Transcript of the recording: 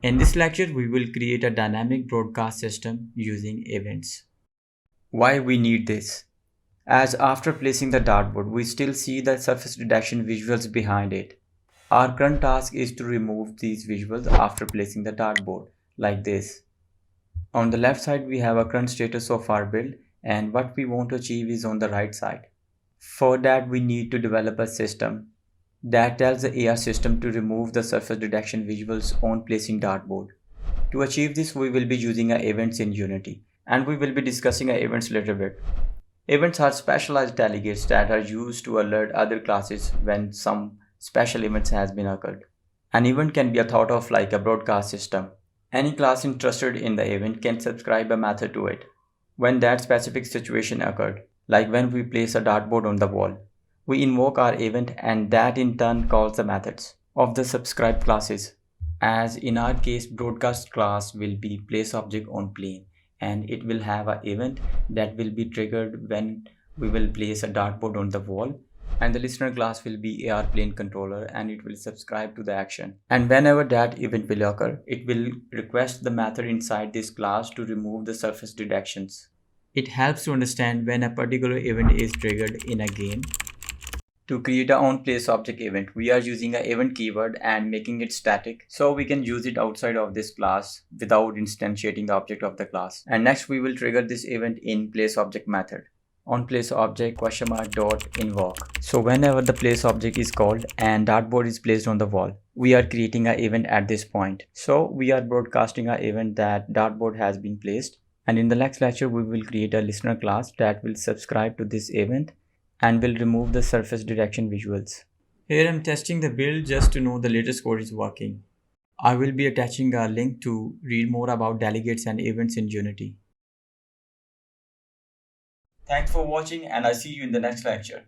In this lecture, we will create a dynamic broadcast system using events. Why we need this? As after placing the dartboard, we still see the surface detection visuals behind it. Our current task is to remove these visuals after placing the dartboard, like this. On the left side, we have a current status of our build, and what we want to achieve is on the right side. For that, we need to develop a system that tells the AR system to remove the surface detection visuals on placing dartboard. To achieve this, we will be using events in Unity, and we will be discussing events a little bit. Events are specialized delegates that are used to alert other classes when some special events has been occurred. An event can be thought of like a broadcast system. Any class interested in the event can subscribe a method to it when that specific situation occurred, like when we place a dartboard on the wall. We invoke our event and that in turn calls the methods of the subscribed classes. As in our case, broadcast class will be place object on plane and it will have an event that will be triggered when we will place a dartboard on the wall, and the listener class will be AR plane controller and it will subscribe to the action. And whenever that event will occur, it will request the method inside this class to remove the surface detections. It helps to understand when a particular event is triggered in a game. To create our own place object event, we are using an event keyword and making it static so we can use it outside of this class without instantiating the object of the class. And next we will trigger this event in place object method on place object dot invoke. So whenever the place object is called and dartboard is placed on the wall, we are creating an event at this point. So we are broadcasting an event that dartboard has been placed, and in the next lecture we will create a listener class that will subscribe to this event and will remove the surface detection visuals. Here I'm testing the build just to know the latest code is working. I will be attaching a link to read more about delegates and events in Unity. Thanks for watching and I'll see you in the next lecture.